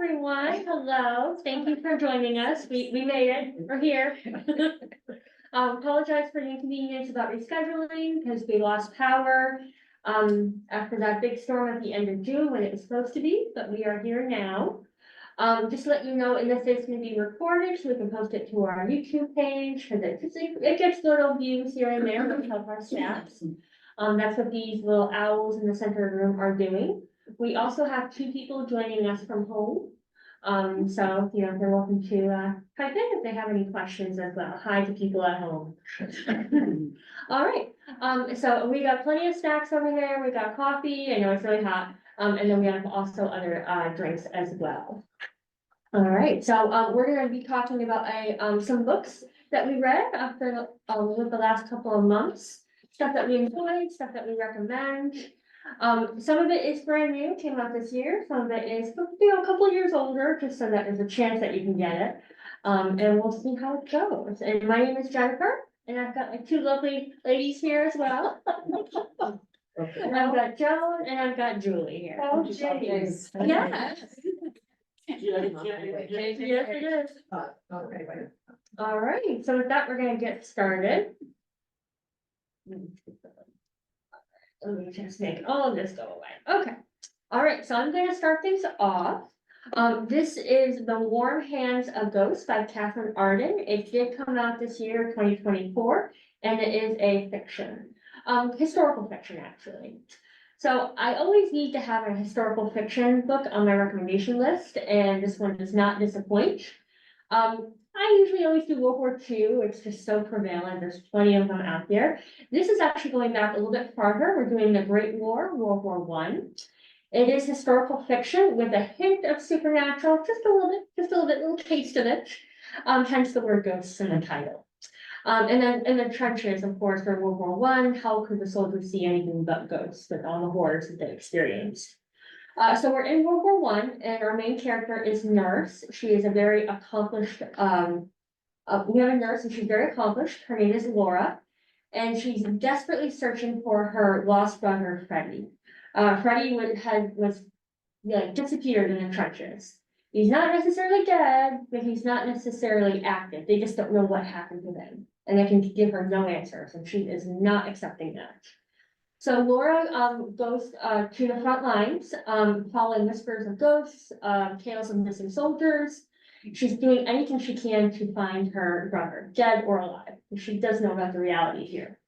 everyone. Hello. Thank you for joining us. We made it. We're here. Apologize for the inconvenience about rescheduling because we lost power after that big storm at the end of June when it was supposed to be, but we are here now. Just to let you know, and this is going to be recorded, so we can post it to our YouTube page because it gets little views here and there to help our staffs. That's what these little owls in the center of the room are doing. We also have 2 people joining us from home. So, you know, they're welcome to type in if they have any questions as well. Hi to people at home. All right. So we got plenty of snacks over there. We got coffee. I know it's really hot. And then we have also other drinks as well. All right. So we're going to be talking about some books that we read after with the last couple of months. Stuff that we enjoyed, stuff that we recommend. Some of it is brand new, came out this year. Some of it is, you know, a couple of years older, just so that there's a chance that you can get it. And we'll see how it goes. And my name is Jennifer, and I've got like 2 lovely ladies here as well. And I've got Joan and I've got Julie here. Oh, geez. Yes. Yes, Yes, it is. Okay, wait. All right, so with that, we're gonna get started. Let me just make all of this go away. Okay. All right, so I'm gonna start things off. This is The Warm Hands of Ghosts by Catherine Arden. It did come out this year, 2024, and it is a fiction, historical fiction, actually. So I always need to have a historical fiction book on my recommendation list, and this one does not disappoint. I usually always do World War II. It's just so prevalent. There's plenty of them out there. This is actually going back a little bit farther. We're doing the Great War, World War I. It is historical fiction with a hint of supernatural, just a little taste of it. Hence the word ghosts in the title. And then in the trenches, of course, for World War I, how could the soldiers see anything but ghosts with all the horrors that they experienced? So we're in World War I, and our main character is Nurse. She is a very accomplished, we have a nurse and she's very accomplished. Her name is Laura, and she's desperately searching for her lost brother, Freddie. Freddie was disappeared in the trenches. He's not necessarily dead, but he's not necessarily active. They just don't know what happened to them, and they can give her no answers, and she is not accepting that. So Laura goes to the front lines, following whispers of ghosts, tales of missing soldiers. She's doing anything she can to find her brother, dead or alive. She does know about the reality here.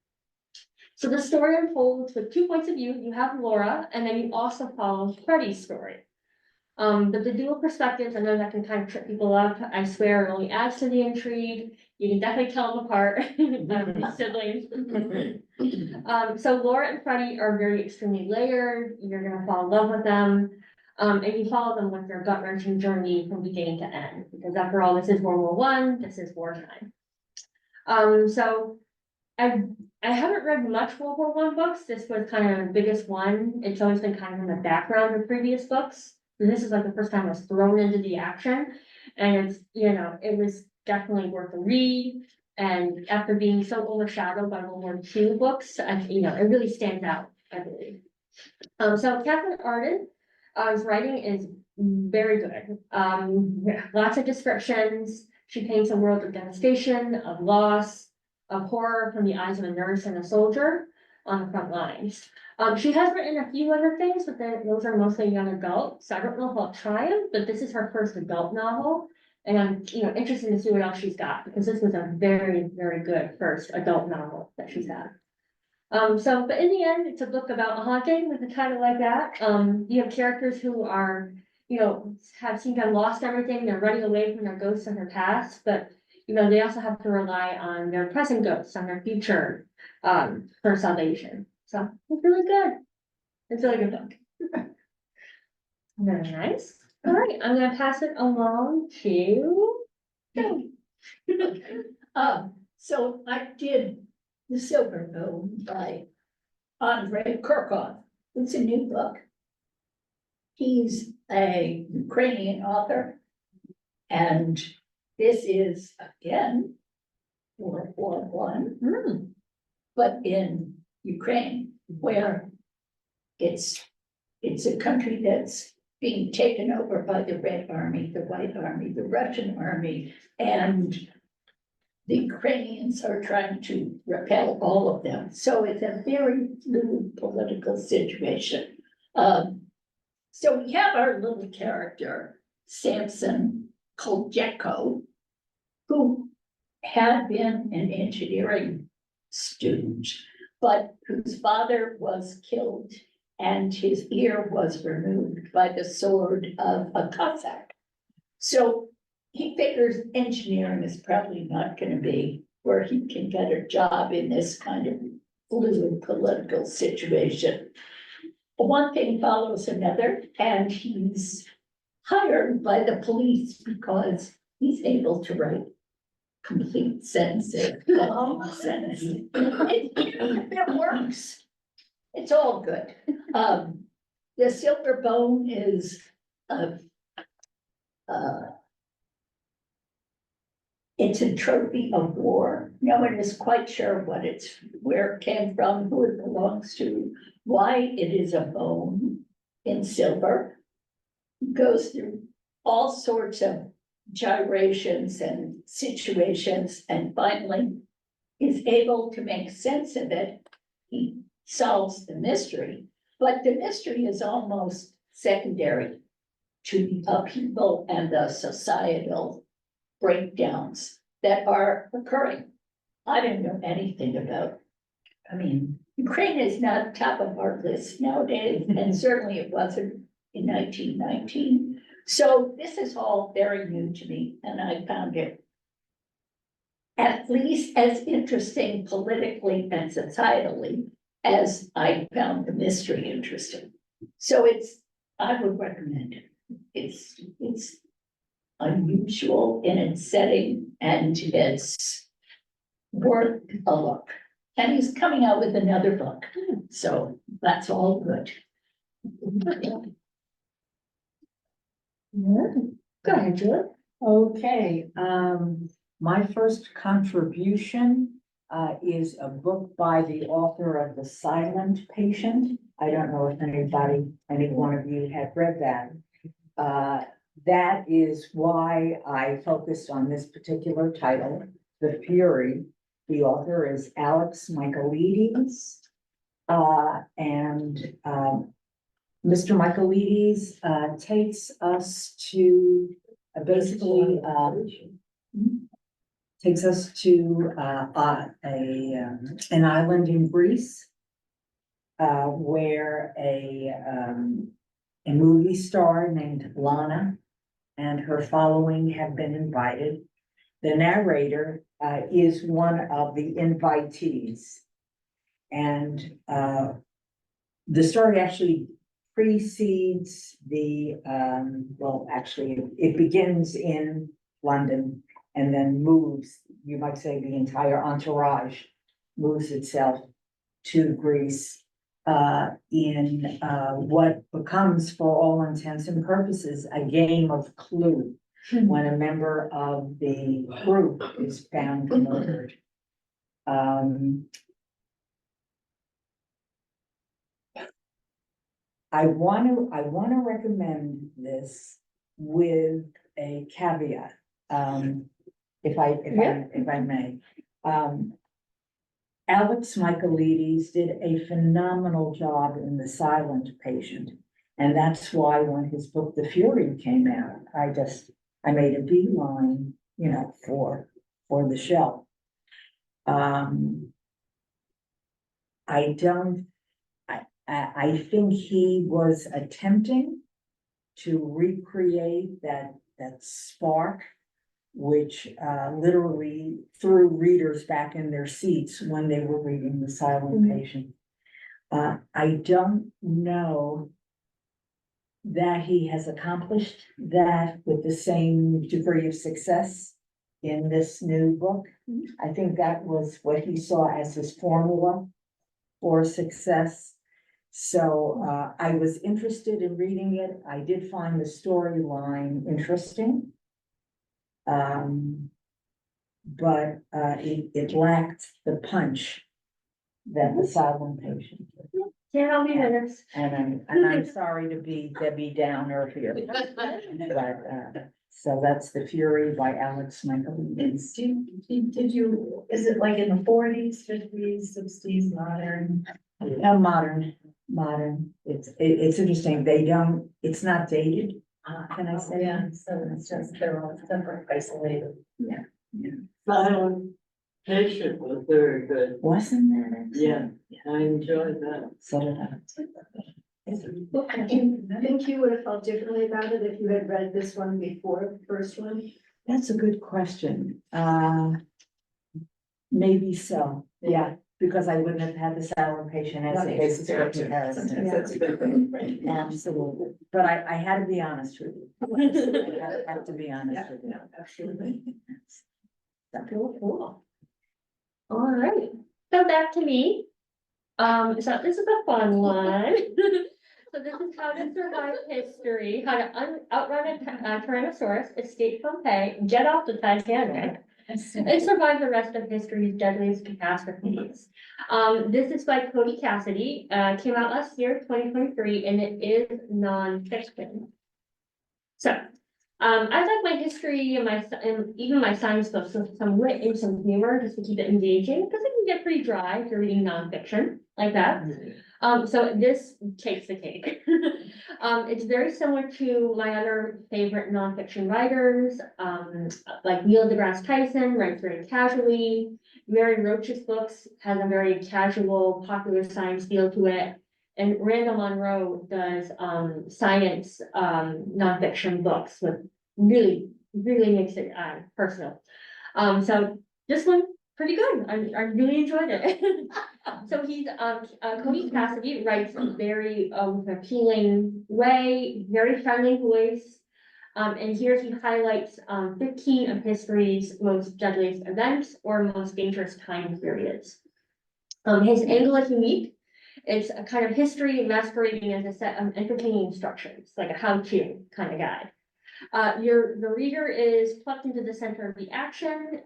So the story unfolds with 2 points of view. You have Laura, and then you also follow Freddie's story. But the dual perspectives, I know that can kind of trip people up. I swear it only adds to the intrigue. You can definitely tell them apart, siblings. So Laura and Freddie are very extremely layered. You're gonna fall in love with them. And you follow them with their gut-wrenching journey from beginning to end, because after all, this is World War I, this is wartime. So I haven't read much World War I books. This was kind of the biggest one. It's always been kind of in the background of previous books. And this is like the first time I was thrown into the action, and it's, you know, it was definitely worth a read. And after being so overshadowed by World War II books, you know, it really stands out, I believe. So Catherine Arden's writing is very good. Lots of descriptions. She paints a world of devastation, of loss, of horror from the eyes of a nurse and a soldier on the front lines. She has written a few other things, but those are mostly young adult, so I don't know if I'll try them, but this is her first adult novel. And I'm, you know, interested to see what else she's got, because this was a very, very good first adult novel that she's had. But in the end, it's a book about a haunting with a title like that. You have characters who are, you know, seem to have lost everything. They're running away from their ghosts in their past, but you know, they also have to rely on their present ghosts, on their future, for salvation. So it's really good. It's a really good book. Very nice. All right, I'm gonna pass it along to Joan. So I did The Silver Gnome by Andrei Kurkov. It's a new book. He's a Ukrainian author, and this is again World War I, but in Ukraine, where it's a country that's being taken over by the Red Army, the White Army, the Russian Army, and the Ukrainians are trying to repel all of them. So it's a very fluid political situation. So we have our little character, Samson Koljeko, who had been an engineering student, but whose father was killed and his ear was removed by the sword of a Cossack. So he figures engineering is probably not gonna be where he can get a job in this kind of fluid political situation. One thing follows another, and he's hired by the police because he's able to write complete sentences. It works. It's all good. The silver bone is it's a trophy of war. No one is quite sure where it came from, who it belongs to, why it is a bone in silver. Goes through all sorts of gyrations and situations, and finally is able to make sense of it. He solves the mystery, but the mystery is almost secondary to the upheaval and the societal breakdowns that are occurring. I don't know anything about. I mean, Ukraine is not top of our list nowadays, and certainly it wasn't in 1919. So this is all very new to me, and I found it at least as interesting politically and societally as I found the mystery interesting. So I would recommend it. It's unusual in its setting, and it's worth a look. And he's coming out with another book, so that's all good. Go ahead, Julie. Okay, my first contribution is a book by the author of The Silent Patient. I don't know if any one of you have read that. That is why I focused on this particular title, The Fury. The author is Alex Michaelides. Mr. Michaelides takes us to basically takes us to an island in Greece where a movie star named Lana and her following have been invited. The narrator is one of the invitees, and the story actually precedes it begins in London and then moves, you might say the entire entourage moves itself to Greece in what becomes, for all intents and purposes, a game of Clue when a member of the group is found murdered. I want to recommend this with a caveat, if I may. Alex Michaelides did a phenomenal job in The Silent Patient, and that's why when his book The Fury came out, I made a beeline, for the shelf. I think he was attempting to recreate that spark, which literally threw readers back in their seats when they were reading The Silent Patient. I don't know that he has accomplished that with the same degree of success in this new book. I think that was what he saw as his formula for success. So I was interested in reading it. I did find the storyline interesting. But it lacked the punch that The Silent Patient did. Can't all be winners. And I'm sorry to be Debbie Downer here. But, so that's The Fury by Alex Michaelides. Did you, is it like in the forties, fifties, sixties, modern? Modern. It's interesting. It's not dated. Can I say? Yeah, so it's just, they're all separate, isolated. Silent Patient was very good. Wasn't that? Yeah, excellent? I enjoyed that. So did I. I think you would have felt differently about it if you had read this one before the first one. That's a good question. Maybe so, yeah, because I wouldn't have had the silent patient as a basis for comparison. Sometimes that's a good thing, right? Absolutely, but I had to be honest with you. I have to be honest with you. Yeah, absolutely. Cool. All right, so back to me. So this is a fun one. So this is how to survive history, how to outrun a Tyrannosaurus, escape Pompeii, get off the Titanic, and survive the rest of history's deadliest catastrophes. This is by Cody Cassidy, came out last year, 2023, and it is nonfiction. So, I like my history and even my science books with some wit and some humor just to keep it engaging, because it can get pretty dry if you're reading nonfiction like that. So this takes the cake. It's very similar to my other favorite nonfiction writers, like Neil deGrasse Tyson writes very casually. Mary Roach's books has a very casual, popular science feel to it. And Randall Monroe does science nonfiction books with really makes it personal. So this one pretty good. I really enjoyed it. So he's Cody Cassidy writes very appealing way, very friendly voice. And here he highlights 15 of history's most deadliest events or most dangerous time periods. His angle is unique. It's a kind of history masquerading as a set of entertaining instructions, like a how-to kind of guide. The reader is plucked into the center of the action.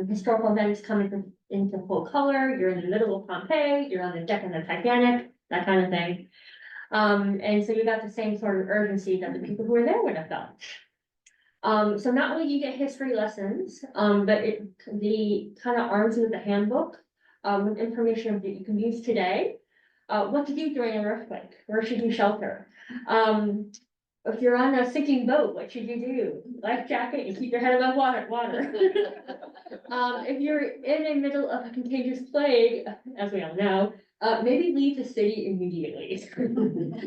Historical events come into full color. You're in the middle of Pompeii, you're on the deck of the Titanic, that kind of thing. And so you got the same sort of urgency that the people who were there would have felt. So not only do you get history lessons, but the kind of arms you with a handbook, with information that you can use today. What to do during an earthquake, where should you shelter? If you're on a sinking boat, what should you do? Life jacket and keep your head above water. If you're in the middle of a contagious plague, as we all know, maybe leave the city immediately.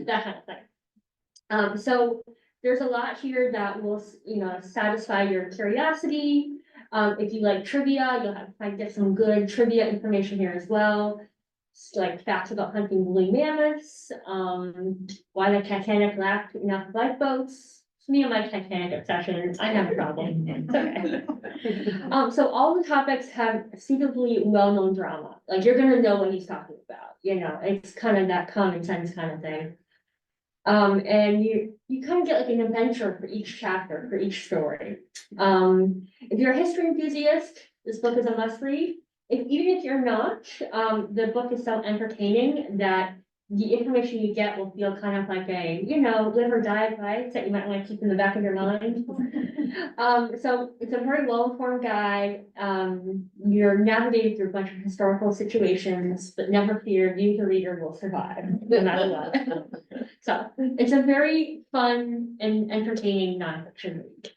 That kind of thing. So there's a lot here that will, satisfy your curiosity. If you like trivia, you'll get some good trivia information here as well. Like facts about hunting woolly mammoths, why the Titanic lacked enough lifeboats. Me and my Titanic obsession, I have a problem. It's okay. So all the topics have suitably well-known drama. Like you're gonna know what he's talking about. It's kind of that common sense kind of thing. And you kind of get like an adventure for each chapter, for each story. If you're a history enthusiast, this book is a must-read. Even if you're not, the book is so entertaining that the information you get will feel kind of like a, live or die advice that you might want to keep in the back of your mind. So it's a very well-informed guide. You're navigating through a bunch of historical situations, but never fear, you the reader will survive, no matter what. So it's a very fun and entertaining nonfiction read.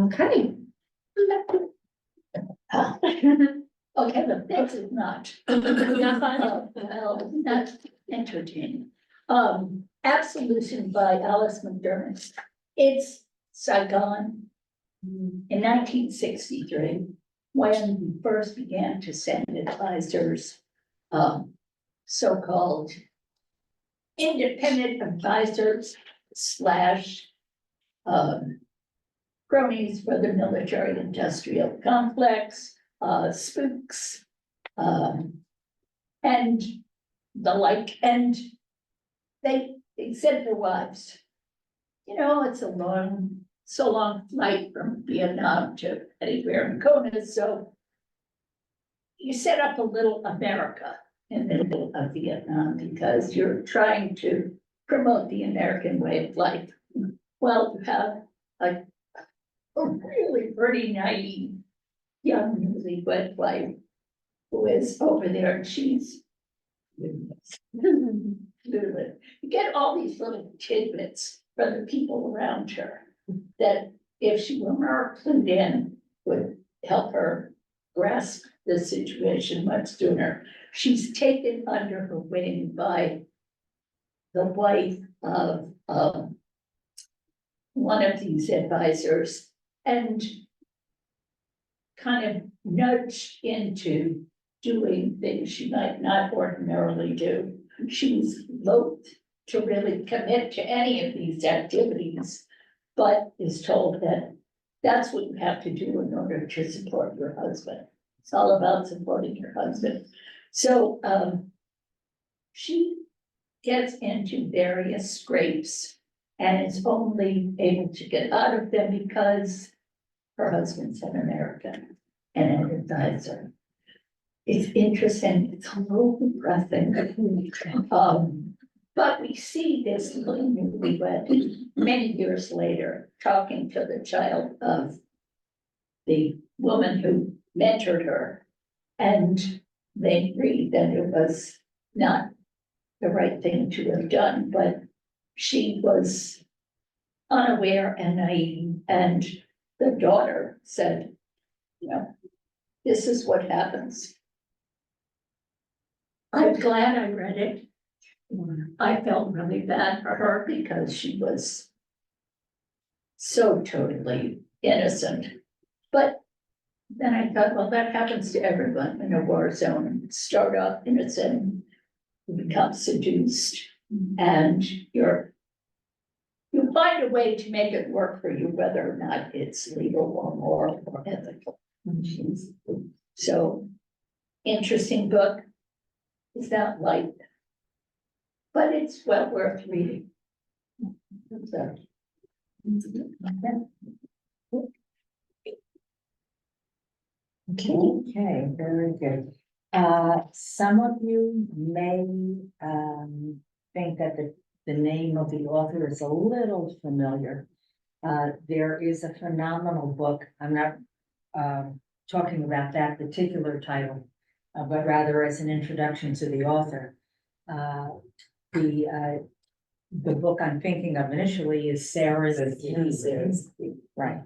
Okay. Okay, but this is not. Not fun? Well, not entertaining. Absolution by Alice McDermott. It's Saigon in 1963, when we first began to send advisors, so-called independent advisors slash cronies for the military industrial complex, spooks, and the like, and they said to their wives, it's a long flight from Vietnam to anywhere in Kona, so you set up a little America in the middle of Vietnam because you're trying to promote the American way of life. Well, you have a really pretty naive young newlywed wife who is over there and she's literally, you get all these little tidbits from the people around her that if she were more clued in, would help her grasp the situation much sooner. She's taken under her wing by the wife of one of these advisors and kind of nudged into doing things she might not ordinarily do. She's loath to really commit to any of these activities, but is told that that's what you have to do in order to support your husband. It's all about supporting your husband. So she gets into various scrapes and is only able to get out of them because her husband's an American and an advisor. It's interesting, it's a little depressing. But we see this little newlywed many years later, talking to the child of the woman who mentored her. And they agreed that it was not the right thing to have done, but she was unaware and naive, and the daughter said, you know, this is what happens. I'm glad I read it. I felt really bad for her because she was so totally innocent. But then I thought, well, that happens to everyone in a war zone. Start off innocent, become seduced, and you find a way to make it work for you, whether or not it's legal or moral or ethical. So, interesting book. It's not light, but it's well worth reading. So, Okay, very good. Some of you may, think that the name of the author is a little familiar. There is a phenomenal book. I'm not, talking about that particular title, but rather as an introduction to the author. The book I'm thinking of initially is Sarah's Thesis, right,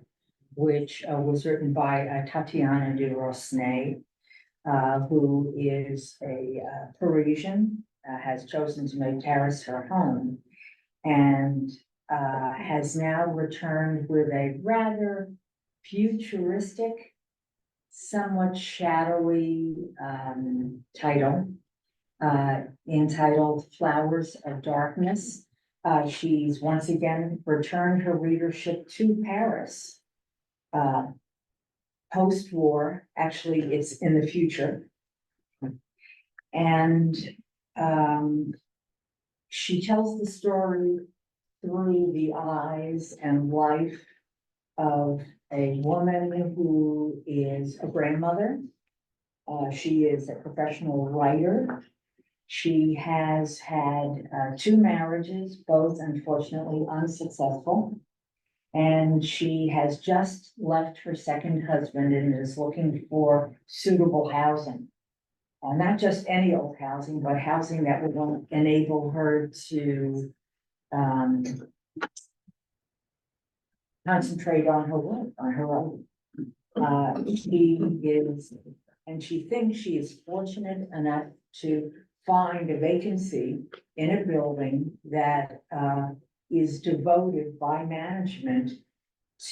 which was written by Tatiana de Rosnay, who is a Parisian, has chosen to make Paris her home, and has now returned with a rather futuristic, somewhat shadowy title, entitled Flowers of Darkness. She's once again returned her readership to Paris. Post-war, actually, it's in the future. And she tells the story through the eyes and life of a woman who is a grandmother. She is a professional writer. She has had 2 marriages, both unfortunately unsuccessful. And she has just left her second husband and is looking for suitable housing. Not just any old housing, but housing that will enable her to concentrate on her work, on her own. She is, and she thinks she is fortunate enough to find a vacancy in a building that is devoted by management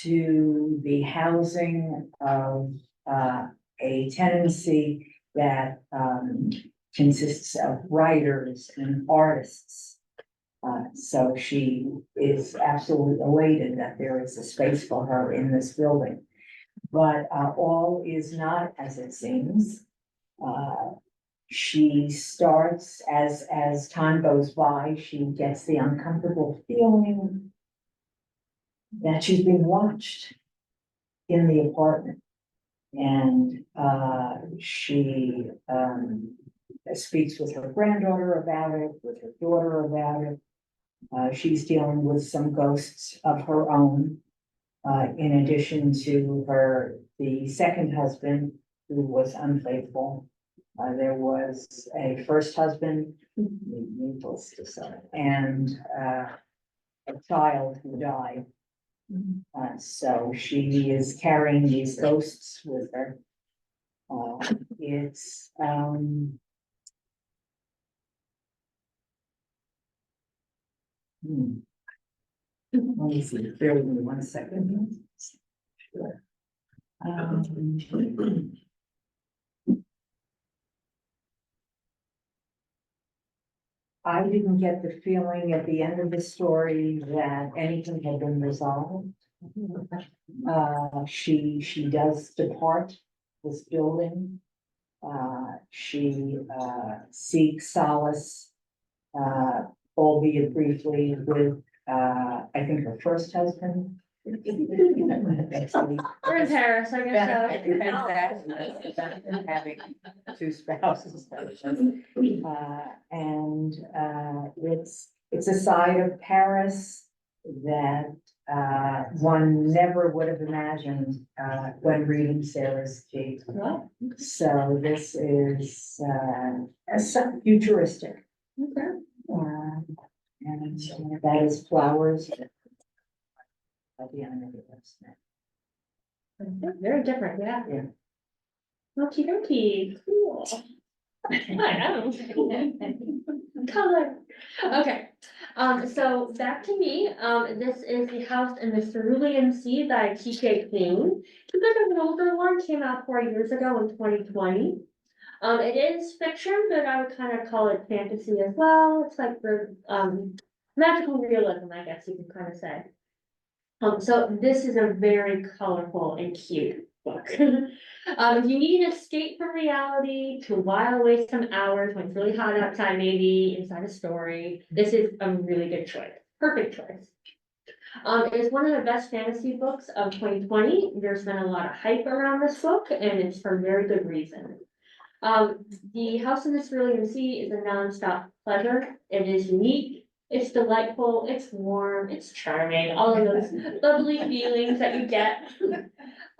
to the housing of a tenancy that consists of writers and artists. So she is absolutely elated that there is a space for her in this building. But all is not as it seems. She starts, as time goes by, she gets the uncomfortable feeling that she's being watched in the apartment. And she speaks with her granddaughter about it, with her daughter about it. She's dealing with some ghosts of her own. In addition to the second husband who was unfaithful. There was a first husband, needless to say, and a child who died. So she is carrying these ghosts with her. It's, let me see, bear with me 1 second. Sure. I didn't get the feeling at the end of the story that anything had been resolved. She does depart this building. She seeks solace, albeit briefly, with I think her first husband. We're in Paris, I guess so. Having two spouses. And it's a side of Paris that one never would have imagined when reading Sarah's Kate. So this is futuristic. Okay. And that is Flowers. At the end of the list. Very different, yeah. Yeah. Okie dokie, cool. I know. Color. Okay, so back to me, this is The House in the Cerulean Sea by T.K. Klune. It's a bit of an older one, came out 4 years ago in 2020. It is fiction, but I would kind of call it fantasy as well. It's like the, magical realism, I guess you can kind of say. So this is a very colorful and cute book. If you need an escape from reality to while away some hours when it's really hot outside, maybe inside a story, this is a really good choice. Perfect choice. It is one of the best fantasy books of 2020. There's been a lot of hype around this book, and it's for very good reason. The House in the Cerulean Sea is a non-stop pleasure. It is unique. It's delightful, it's warm, it's charming, all of those lovely feelings that you get.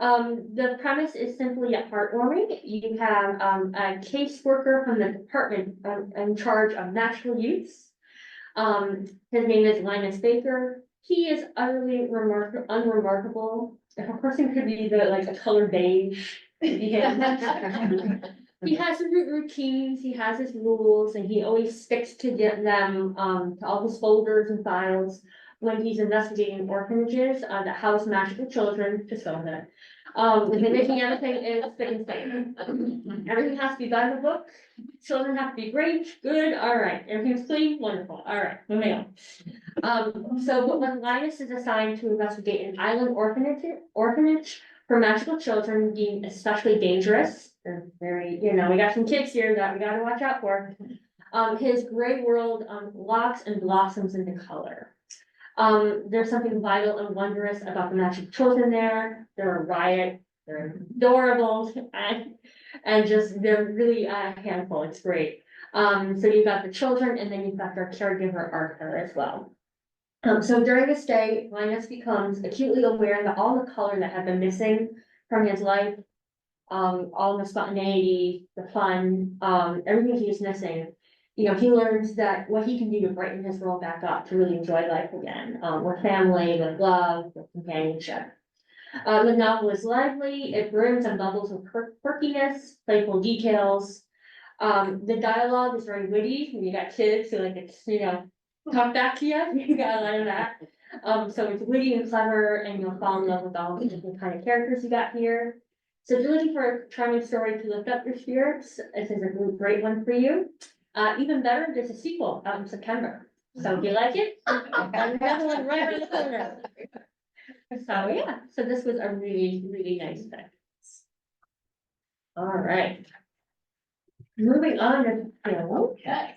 The premise is simply heartwarming. You have a caseworker from the department in charge of natural youths. His name is Linus Baker. He is utterly unremarkable. If a person could be a color beige, it'd be him. He has his routines, he has his rules, and he always sticks to them, to all his folders and files when he's investigating orphanages, that house magical children, just go with it. And making everything is spick and span. Everything has to be by the book, children have to be great, good, all right, everything's clean, wonderful, all right, moving on. So when Linus is assigned to investigate an island orphanage for magical children being especially dangerous, they're very, we got some kids here that we gotta watch out for. His gray world locks and blossoms into color. There's something vital and wondrous about the magical children there. They're a riot, they're adorable, and just they're really a handful. It's great. So you've got the children, and then you've got their caregiver Arthur as well. So during this day, Linus becomes acutely aware that all the color that had been missing from his life, all the spontaneity, the fun, everything he was missing, he learns that what he can do to brighten his world back up, to really enjoy life again, with family, with love, with companionship. The novel is lively, it brims and bubbles with quirkiness, playful details. The dialogue is very witty, when you got kids, so it's, talk back to you, you got a lot of that. So it's witty and clever, and you'll fall in love with all the different kind of characters you got here. So if you're looking for a charming story to lift up your spirits, this is a really great one for you. Even better, there's a sequel out in September. So if you like it, another one right around the corner. So yeah, so this was a really, really nice pick. All right. Moving on to Phil. Okay.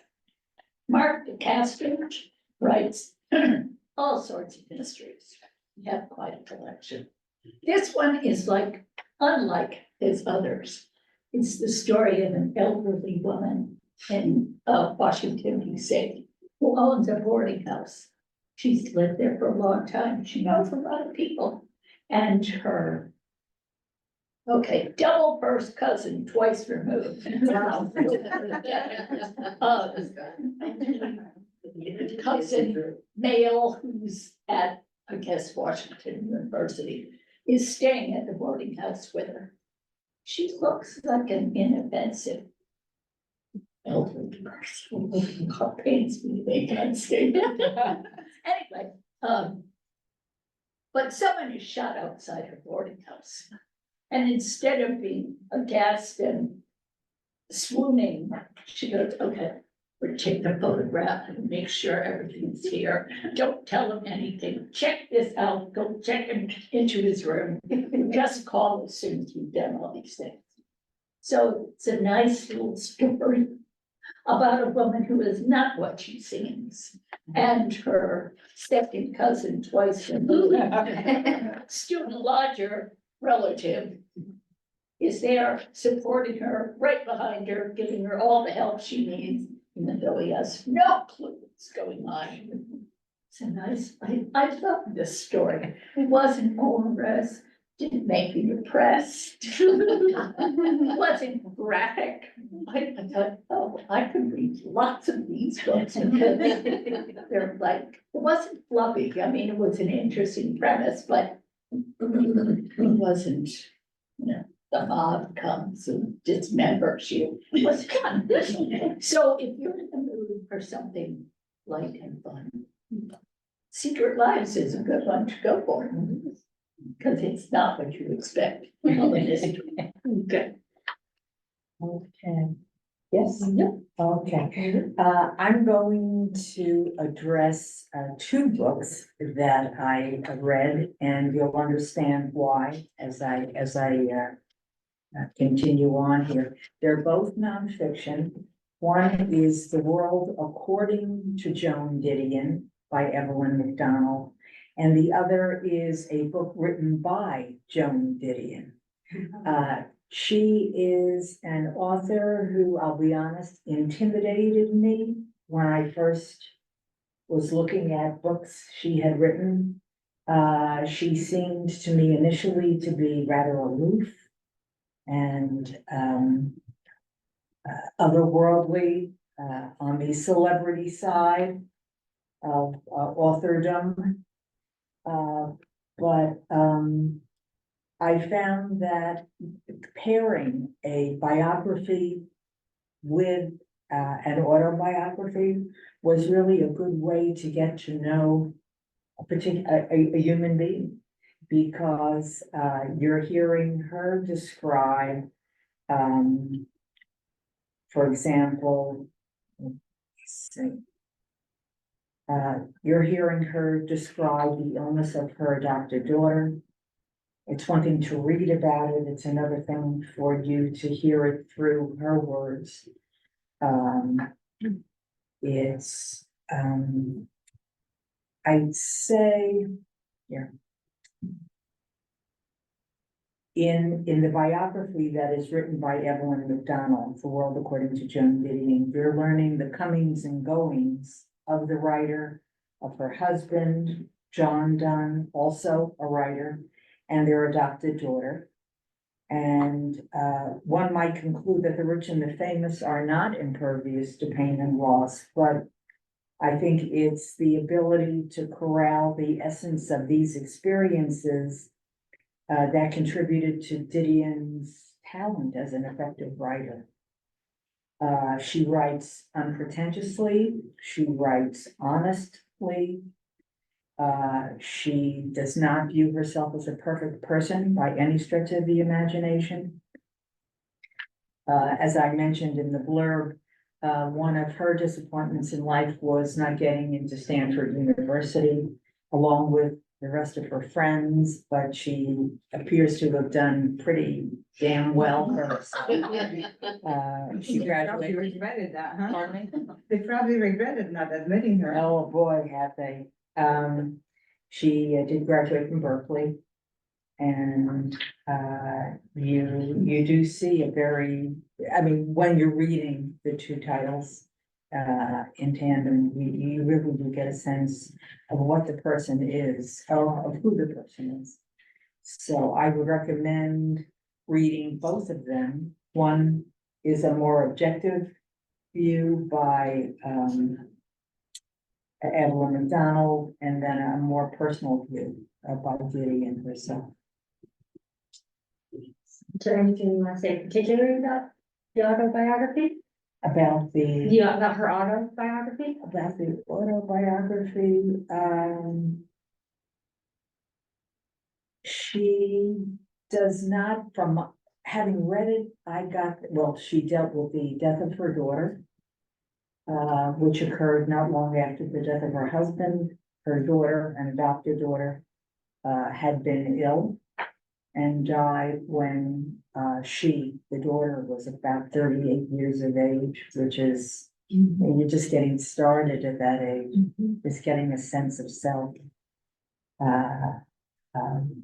Mark DeCastro writes all sorts of mysteries. You have quite a collection. This one is like unlike his others. It's the story of an elderly woman in Washington, D.C., who owns a boarding house. She's lived there for a long time. She knows a lot of people. And her, double first cousin, twice removed. Cousin male who's at, I guess, Washington University, is staying at the boarding house with her. She looks like an inoffensive elderly person. It pains me to make that statement. Anyway, but someone is shot outside her boarding house. And instead of being aghast and swooning, she goes, okay, we'll take the photograph and make sure everything's here. Don't tell him anything. Check this out. Go check him into his room. Just call as soon as you've done all these things. So it's a nice little story about a woman who is not what she seems. And her second cousin, twice removed, student lodger relative, is there supporting her, right behind her, giving her all the help she needs, even though he has no clue what's going on. It's a nice, I love this story. It wasn't onerous, didn't make me depressed. It wasn't graphic. I thought, oh, I could read lots of these books because they're like, it wasn't fluffy. I mean, it was an interesting premise, but it wasn't, the mob comes and dismembers you. It was fun. So if you're in the mood for something light and fun, Secret Lives is a good one to go for. Because it's not what you expect. Good. Okay, yes, okay. I'm going to address two books that I read, and you'll understand why as I continue on here. They're both nonfiction. One is The World According to Joan Didion by Evelyn McDonald, and the other is a book written by Joan Didion. She is an author who, I'll be honest, intimidated me when I first was looking at books she had written. She seemed to me initially to be rather aloof and otherworldly on the celebrity side of authordom. But I found that pairing a biography with an autobiography was really a good way to get to know a human being, because you're hearing her describe, for example, let's see. You're hearing her describe the illness of her adopted daughter. It's one thing to read about it, it's another thing for you to hear it through her words. It's, I'd say, in the biography that is written by Evelyn McDonald, The World According to Joan Didion, you're learning the comings and goings of the writer, of her husband, John Donne, also a writer, and their adopted daughter. And one might conclude that the rich and the famous are not impervious to pain and loss, but I think it's the ability to corral the essence of these experiences that contributed to Didion's talent as an effective writer. She writes unpretentiously, she writes honestly. She does not view herself as a perfect person by any stretch of the imagination. As I mentioned in the blurb, one of her disappointments in life was not getting into Stanford University, along with the rest of her friends, but she appears to have done pretty damn well for herself. She Probably graduated. regretted that, huh? Pardon me? They probably regretted not admitting her. Oh, boy, have they. She did graduate from Berkeley. And, you do see a very, I mean, when you're reading the two titles, in tandem, you really do get a sense of what the person is, or of who the person is. So I would recommend reading both of them. One is a more objective view by, Evelyn McDonald, and then a more personal view by Gideon herself. Is there anything you want to say particularly about the autobiography? About the, Yeah, about her autobiography? about the autobiography, she does not, from having read it, I got, well, she dealt with the death of her daughter, which occurred not long after the death of her husband. Her daughter, an adopted daughter, had been ill and died when, the daughter, was about 38 years of age, which is, you're just getting started at that age, just getting a sense of self. Um,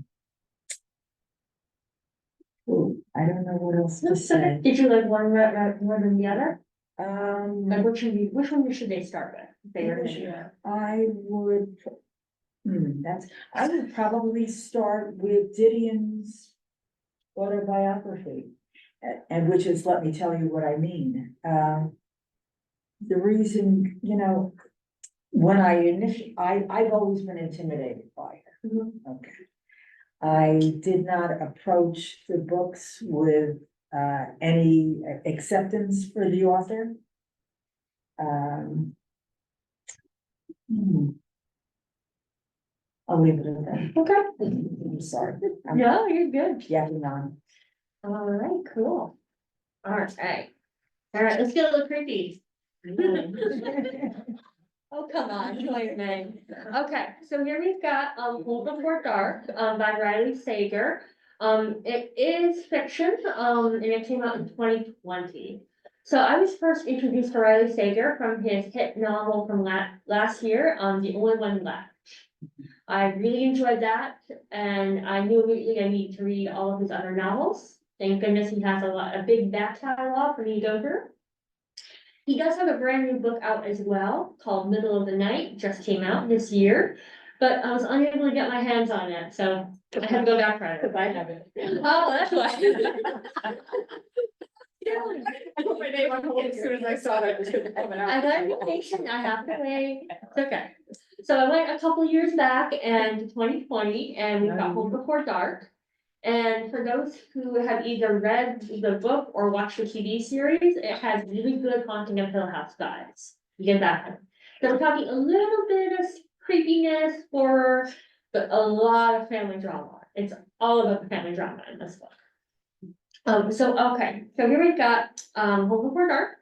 ooh, I don't know what else to say. Did you like one more than the other? Like Um, which one should they start with? They are I would, I would probably start with Didion's autobiography. And which is, let me tell you what I mean. The reason, when I've always been intimidated by her. Okay. I did not approach the books with, any acceptance for the author. Hmm. I'll leave it at that. Okay. I'm sorry. I'm No, you're good. yapping on. All right, cool. All right. All right, let's get a little creepy. Oh, come on, join me. Okay, so here we've got, Hold Before Dark, by Riley Sager. It is fiction, and it came out in 2020. So I was first introduced to Riley Sager from his hit novel from last year, The Only One Left. I really enjoyed that, and I knew immediately I needed to read all of his other novels. Thank goodness he has a big back catalog for me to go through. He does have a brand new book out as well, called Middle of the Night, just came out this year. But I was unable to get my hands on it, so I had to go back for it. Cause I have it. Oh, that's why. I put my name on hold as soon as I saw that it was gonna be coming out. I gotta be patient, I have to wait, it's okay. So I went a couple years back and 2020, and we got Home Before Dark. And for those who have either read the book or watched the TV series, it has really good Haunting of Hill House vibes. You get that one. So we're talking a little bit of creepiness, horror, but a lot of family drama. It's all about the family drama in this book. So here we've got, Home Before Dark.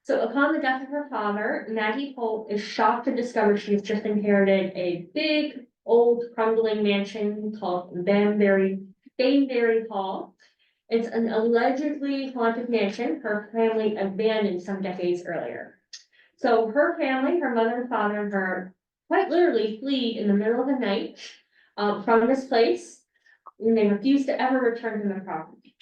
So upon the death of her father, Maggie Holt is shocked to discover she has just inherited a big, old, crumbling mansion called Bainbury Hall. It's an allegedly haunted mansion her family abandoned some decades earlier. So her family, her mother and father, and her quite literally flee in the middle of the night, from this place, and they refuse to ever return to the property.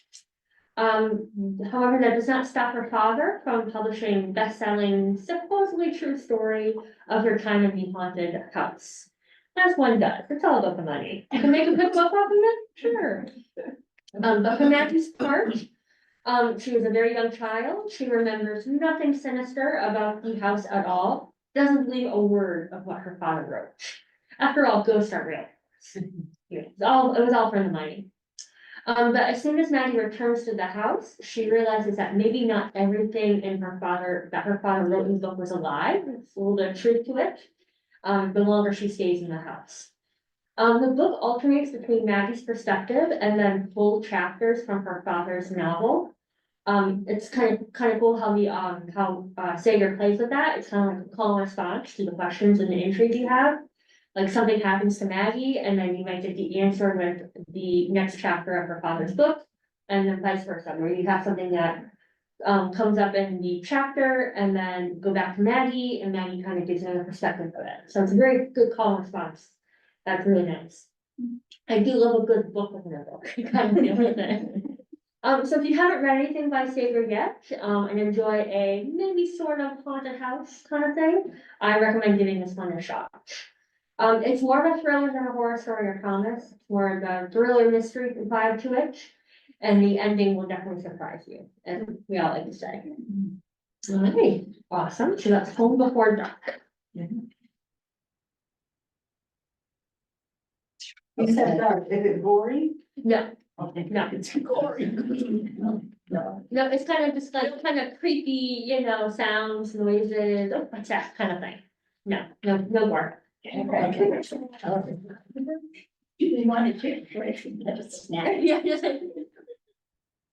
However, that does not stop her father from publishing best-selling, supposedly true story of her time in the haunted house. As one does, it's all about the money. You can make a good book off of it, sure. But for Maggie's part, she was a very young child. She remembers nothing sinister about the house at all. Doesn't believe a word of what her father wrote. After all, ghosts aren't real. It was all for the money. But as soon as Maggie returns to the house, she realizes that maybe not everything that her father wrote in the book was a lie. There's a little bit of truth to it. The longer she stays in the house. The book alternates between Maggie's perspective and then full chapters from her father's novel. It's kind of cool how Sager plays with that. It's kind of like a call and response to the questions and the intrigue you have. Like something happens to Maggie, and then you might get the answer with the next chapter of her father's book, and then vice versa, where you have something that comes up in the chapter, and then go back to Maggie, and Maggie kind of gives another perspective of it. So it's a very good call and response. That's really nice. I do love a good book within a book, kind of deal with it. So if you haven't read anything by Sager yet, and enjoy a maybe sort of haunted house kind of thing, I recommend giving this one a shot. It's more of a thriller than a horror story, I promise. It's more of a thriller mystery vibe to it. And the ending will definitely surprise you, as we all like to say. Alright, awesome. So that's Home Before Dark. You said that, is it boring? No, Okay. no, It's gory. no, it's kind of just like kind of creepy, sounds, noises, what's that kind of thing. No, no more. Okay. Do we want to take a break and get a snack? Yeah, just like,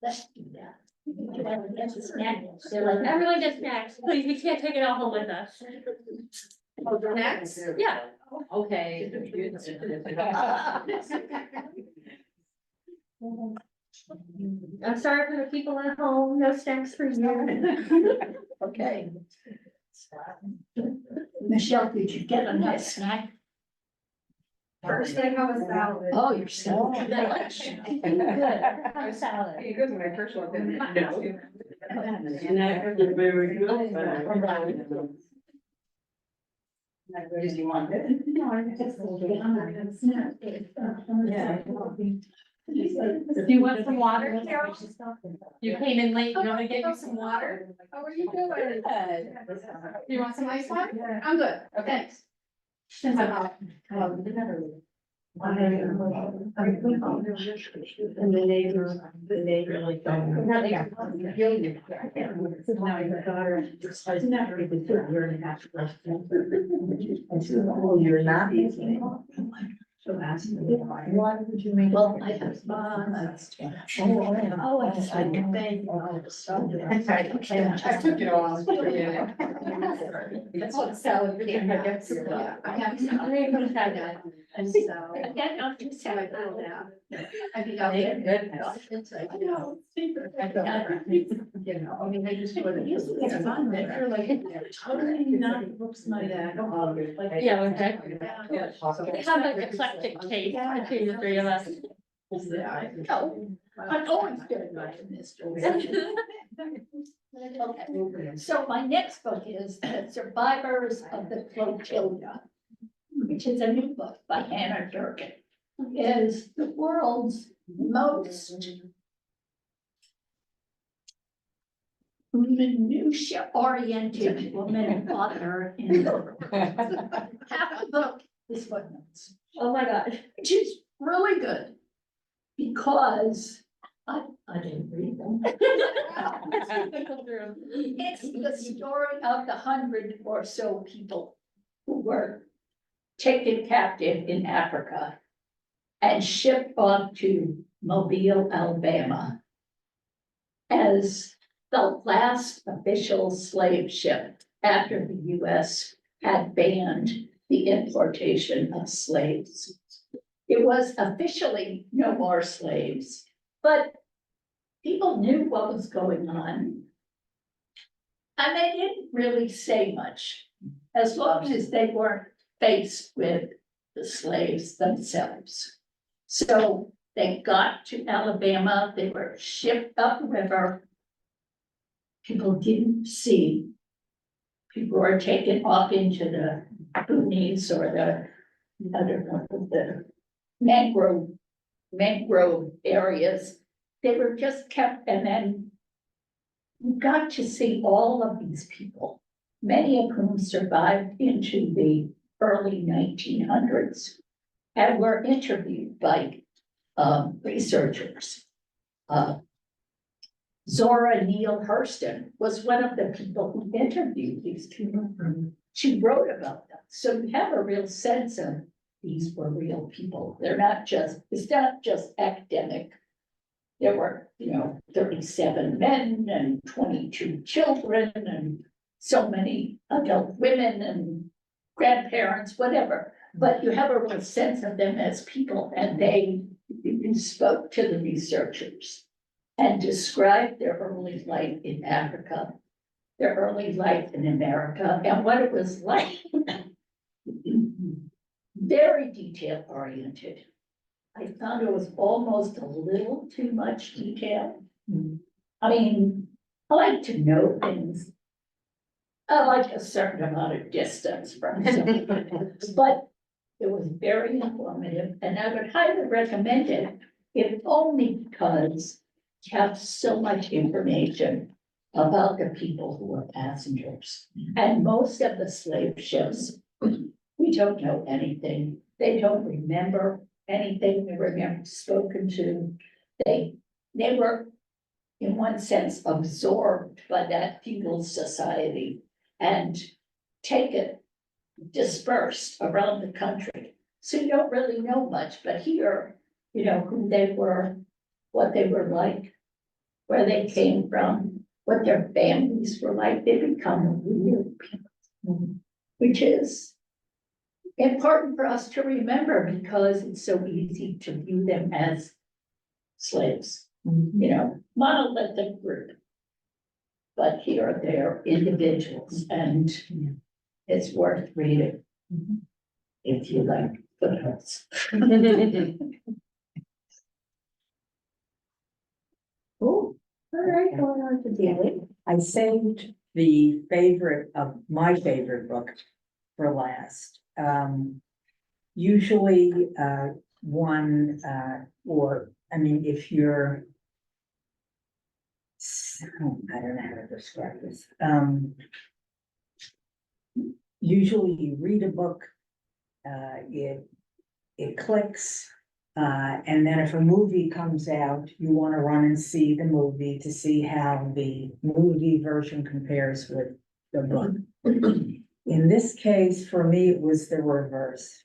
Let's do that. Do you want to get a snack? They're like, everyone gets snacks, please, we can't take it all home with us. Next? Yeah. Okay. I'm sorry for the people at home, no snacks for you. Okay. Michelle, did you get a nice snack? First thing I was salad. Oh, you're so Good. I'm salad. He goes to my first one, didn't he? No. And that was very good. Did you want it? No, I just. Yeah. Do you want some water, Carol? You came in late, you want me to get you some water? How are you doing? You want some ice water? I'm good, thanks. And the neighbor like. Now they are. Now your daughter, has never even put a year and a half. And she's, oh, you're not. So that's. Why would you make? Well, I have, oh, I just like to thank. I took it all. That's what salad. Yeah, I have some. And so. Again, I'll just So have I it pulled all out. out. I think I'll get It's like, I know. You know, I mean, they just sort of, it's fun, they feel like they're totally not books like that. Yeah, okay. Yeah. We have an eclectic taste between the three of us. No, I'm always good at mysteries. Okay, so my next book is Survivors of the Flotilla, which is a new book by Hannah Durkin. Is the world's most minutia-oriented woman author in the world. Half the book is footnotes, Oh my god. which is really good because I didn't read them. It's the story of the 100 or so people who were taken captive in Africa and shipped off to Mobile, Alabama as the last official slave ship after the US had banned the importation of slaves. It was officially no more slaves, but people knew what was going on. And they didn't really say much, as long as they weren't faced with the slaves themselves. So they got to Alabama, they were shipped upriver. People didn't see. People were taken off into the boonies or the other one of the mangrove areas. They were just kept, and then you got to see all of these people, many of whom survived into the early 1900s and were interviewed by researchers. Zora Neale Hurston was one of the people who interviewed these people. She wrote about them. So you have a real sense of these were real people. They're not just, it's not just academic. There were, 37 men and 22 children and so many adult women and grandparents, whatever. But you have a real sense of them as people, and they spoke to the researchers and described their early life in Africa, their early life in America, and what it was like. Very detail oriented. I found it was almost a little too much detail. Mhm. I mean, I like to know things. I like a certain amount of distance from something, but it was very informative, and I would highly recommend it, if only because you have so much information about the people who were passengers. And most of the slave ships, we don't know anything. They don't remember anything. They were never spoken to. They were, in one sense, absorbed by that feudal society and taken, dispersed around the country. So you don't really know much, but here, you know, who they were, what they were like, where they came from, what their families were like. They become real people, which is important for us to remember because it's so easy to view them as slaves, you know, monolithic group. But here they're individuals and it's worth reading if you like footnotes. Oh, All right, going on to daily. I saved the favorite of my favorite book for last. Usually, one, or, I mean, if you're. I don't know how to describe this. Usually you read a book, it clicks. And then if a movie comes out, you want to run and see the movie to see how the movie version compares with the book. In this case, for me, it was the reverse.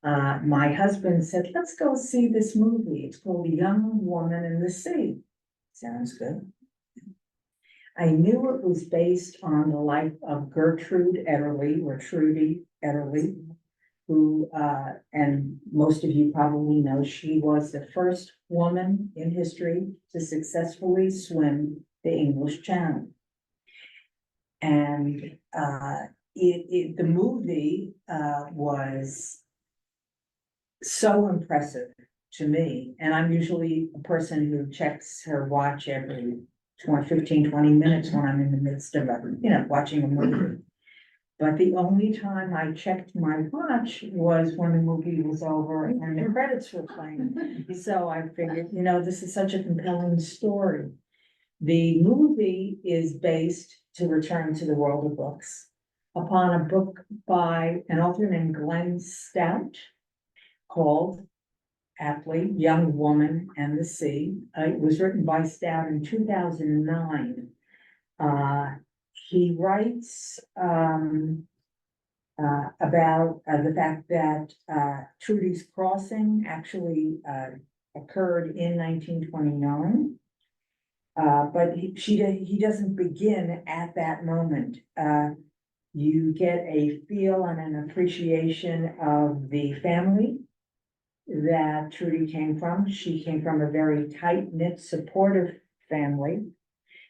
My husband said, let's go see this movie. It's called A Young Woman in the Sea. Sounds good. I knew it was based on the life of Gertrude Ederle, or Trudy Ederle, who, and most of you probably know, she was the first woman in history to successfully swim the English Channel. And the movie was so impressive to me. And I'm usually a person who checks her watch every 15, 20 minutes when I'm in the midst of watching a movie. But the only time I checked my watch was when the movie was over and the credits were playing. So I figured, this is such a compelling story. The movie is based, to return to the world of books, upon a book by an author named Glenn Stout called, aptly, Young Woman and the Sea. It was written by Stout in 2009. He writes about the fact that Trudy's Crossing actually occurred in 1929. But he doesn't begin at that moment. You get a feel and an appreciation of the family that Trudy came from. She came from a very tight-knit, supportive family.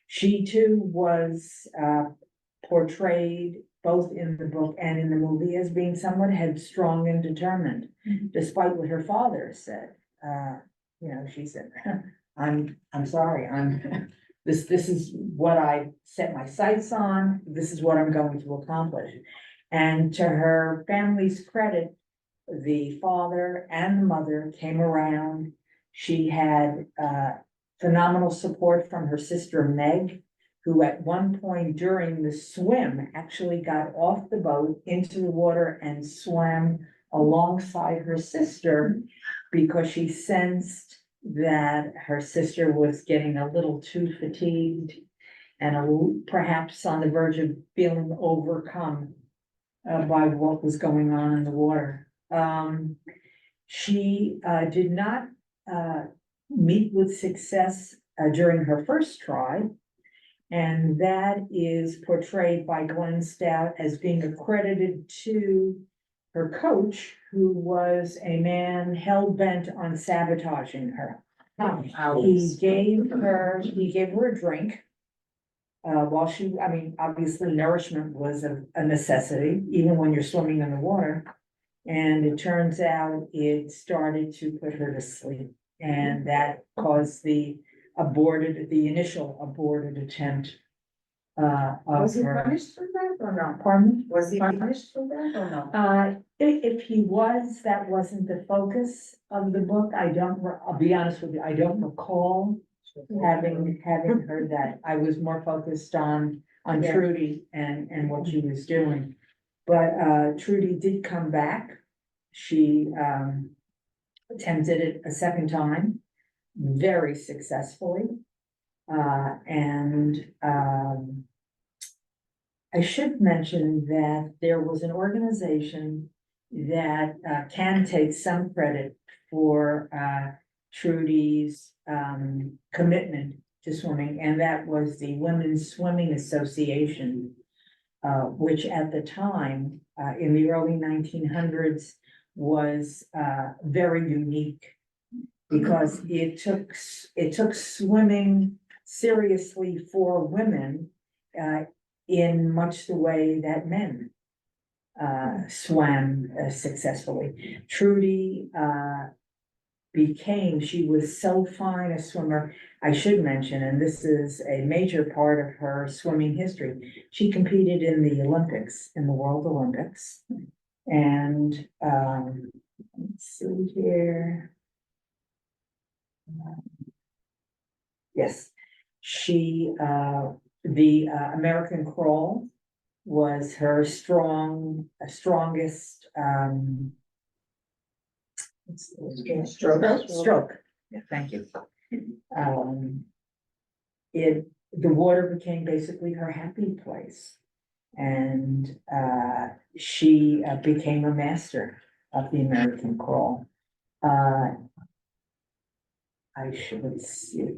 She too was portrayed both in the book and in the movie as being somewhat headstrong and determined, despite what her father said. She said, I'm sorry, this is what I set my sights on, this is what I'm going to accomplish. And to her family's credit, the father and the mother came around. She had phenomenal support from her sister Meg, who at one point during the swim actually got off the boat into the water and swam alongside her sister because she sensed that her sister was getting a little too fatigued and perhaps on the verge of feeling overcome by what was going on in the water. She did not meet with success during her first try, and that is portrayed by Glenn Stout as being accredited to her coach, who was a man hell-bent on sabotaging her. He gave her a drink. While obviously nourishment was a necessity, even when you're swimming in the water. And it turns out it started to put her to sleep. And that caused the initial aborted attempt. Was Of he her. punished for that or no? Pardon? Was he punished for that or no? If he was, that wasn't the focus of the book. I'll be honest with you, I don't recall having heard that. I was more focused on Yeah. Trudy and what she was doing. But, Trudy did come back. She, attempted it a second time, very successfully. And I should mention that there was an organization that can take some credit for Trudy's commitment to swimming, and that was the Women's Swimming Association, which at the time, in the early 1900s, was very unique because it took swimming seriously for women in much the way that men swam successfully. Trudy she was so fine a swimmer. I should mention, and this is a major part of her swimming history, she competed in the Olympics, in the World Olympics. And let's see here. Yes, the American crawl was her strongest, stroke. Yeah, thank you. The water became basically her happy place. And, she became a master of the American crawl. I should see.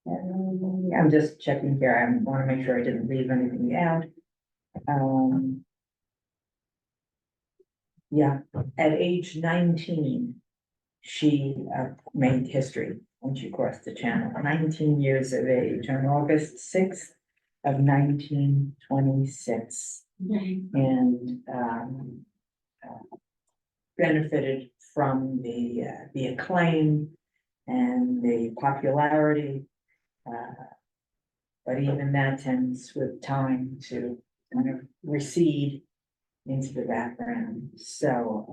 I'm just checking here. I want to make sure I didn't leave anything out. Yeah, at age 19, she made history when she crossed the channel. 19 years of age on August 6th of 1926. And benefited from the acclaim and the popularity. But even that tends with time to kind of recede into the background. So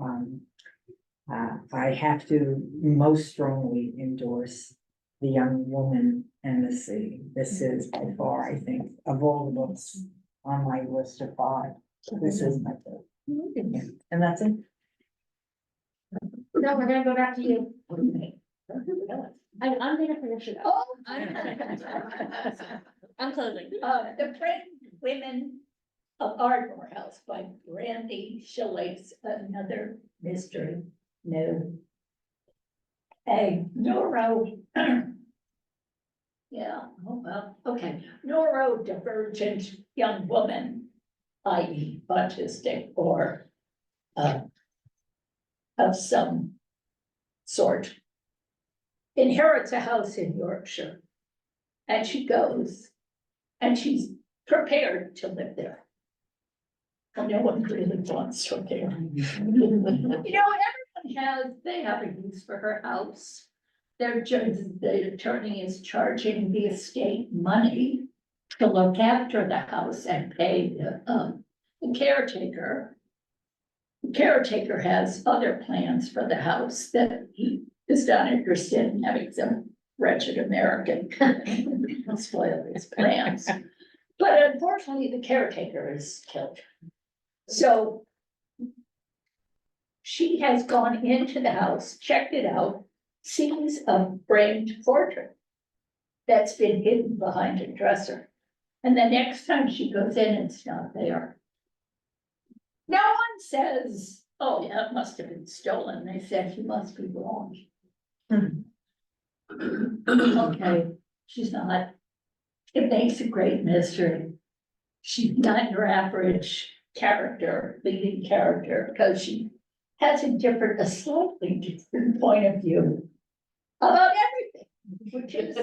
I have to most strongly endorse The Young Woman and the Sea. This is by far, I think, of all the books on my list of 5, this is my favorite. Yeah, and that's it. No, we're gonna go back to you. I'm gonna finish it up. Oh. I'm closing. The Pregnant Women of Ardmore House by Brandy Shillings, another mystery. No. A neuro. Yeah, oh, well, okay, neurodivergent young woman, i.e. autistic or of some sort, inherits a house in Yorkshire. And she goes, and she's prepared to live there. And no one really wants to live there. Everyone they have a use for her house. The attorney is charging the estate money to look after the house and pay the caretaker. The caretaker has other plans for the house that he is not interested in having some wretched American spoil his plans. But unfortunately, the caretaker is killed. So she has gone into the house, checked it out, sees a framed portrait that's been hidden behind a dresser. And the next time she goes in, it's not there. No one says, oh, yeah, it must have been stolen. They said he must be wrong. Okay, she's not. It makes a great mystery. She's not your average leading character, because she has a slightly different point of view about everything, which is,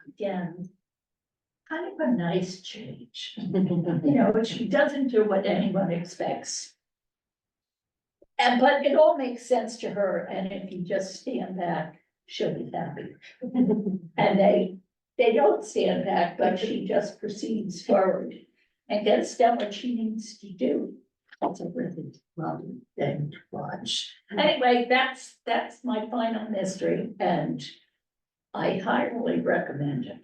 again, kind of a nice change. She doesn't do what anyone expects. but it all makes sense to her, and if you just stand back, she'll be happy. And they don't stand back, but she just proceeds forward and gets done what she needs to do. That's a really lovely thing to watch. Anyway, that's my final mystery, and I highly recommend it.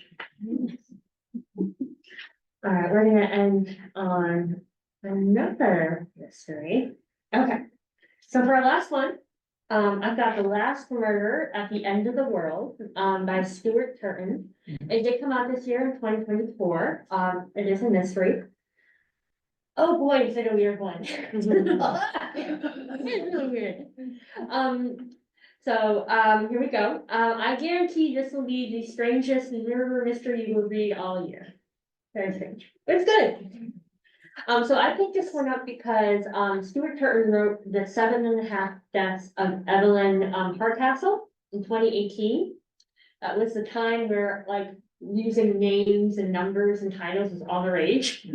All right, we're gonna end on another mystery. Okay, so for our last one, I've got The Last Murder at the End of the World, by Stuart Turton. It did come out this year in 2024. It is a mystery. Oh boy, is it a weird one. It's really weird. Here we go. I guarantee this will be the strangest murder mystery you will read all year. Very strange, but it's good. So I picked this one up because, Stuart Turton wrote The 7.5 Deaths of Evelyn, Hardcastle in 2018. That was the time where like using names and numbers and titles was all the rage.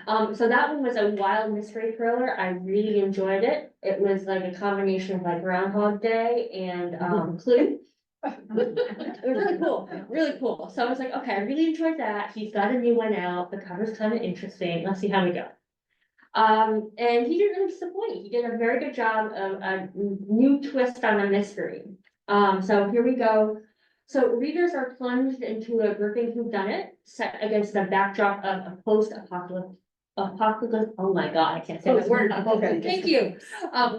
So that one was a wild mystery thriller. I really enjoyed it. It was like a combination of like Groundhog Day and, Clue. It was really cool, really cool. So I was like, okay, I really enjoyed that. He's got a new one out. The cover's kind of interesting. Let's see how we go. And he didn't really disappoint. He did a very good job of a new twist on a mystery. So here we go. So readers are plunged into a gripping whodunit set against the backdrop of a post-apocalypse, oh my God, I can't say that word. Okay. Thank you,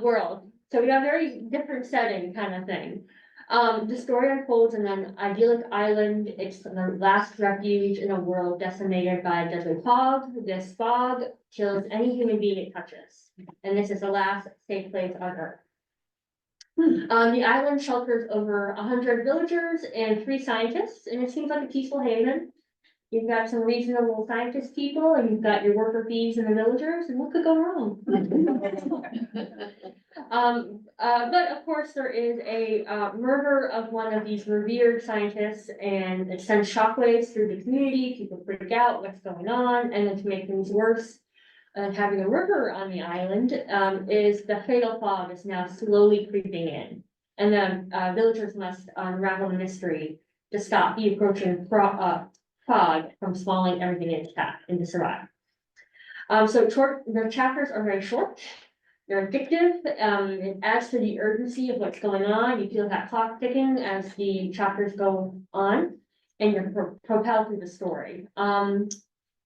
world. So we got a very different setting kind of thing. The story unfolds in an idyllic island. It's the last refuge in a world decimated by a deadly fog. This fog kills any human being it touches, and this is the last safe place on Earth. The island shelters over 100 villagers and 3 scientists, and it seems like a peaceful haven. You've got some reasonable scientist people, and you've got your worker bees and the villagers, and what could go wrong? But of course, there is a murder of one of these revered scientists, and it sends shockwaves through the community. People freak out, what's going on, and then to make things worse, having a murderer on the island, is the fatal fog is now slowly creeping in. And then villagers must unravel the mystery to stop the approaching fog from swallowing everything intact and to survive. The chapters are very short. They're addictive. It adds to the urgency of what's going on. You feel that clock ticking as the chapters go on, and you're propelled through the story.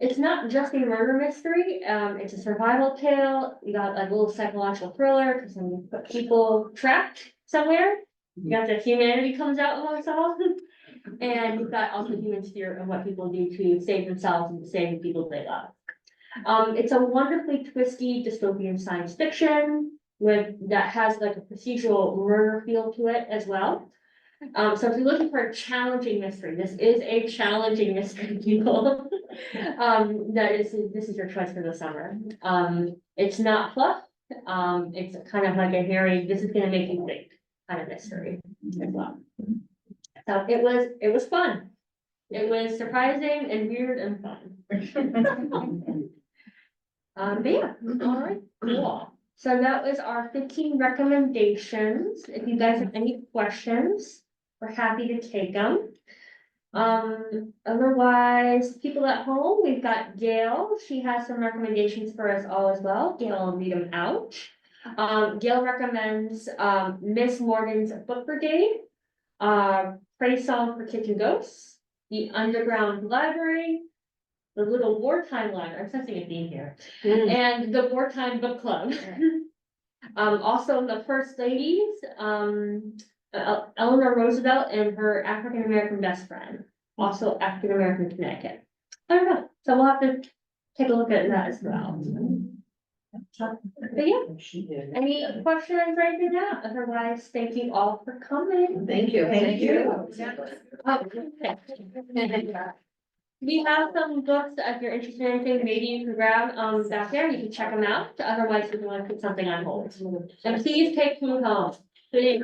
It's not just a murder mystery. It's a survival tale. You got a little psychological thriller because when you put people trapped somewhere, you got the humanity comes out amongst all. And you've got also human fear of what people do to save themselves and to save the people they love. It's a wonderfully twisty dystopian science fiction that has like a procedural murder feel to it as well. So if you're looking for a challenging mystery, this is a challenging mystery, people. This is your choice for the summer. It's not fluff. It's kind of like a hairy, this is gonna make you think kind of mystery as well. So it was fun. It was surprising and weird and fun. But yeah, all right, cool. So that was our 15 recommendations. If you guys have any questions, we're happy to take them. Otherwise, people at home, we've got Gail. She has some recommendations for us all as well. Gail will read them out. Gail recommends Miss Morgan's Book Brigade, Praise Song for Kitchen Ghosts, The Underground Library, The Little Wartime Library, I'm sensing a theme here, and the Wartime Book Club. Also the First Ladies, Eleanor Roosevelt and her African American best friend, also African American Connecticut. I don't know, so we'll have to take a look at that as well. But yeah, any questions right now? Otherwise, thank you all for coming. Thank you. Thank you. We have some books, if you're interested in anything, maybe you can grab back there, you can check them out. Otherwise, we can want to put something on hold. And please take food home. Please.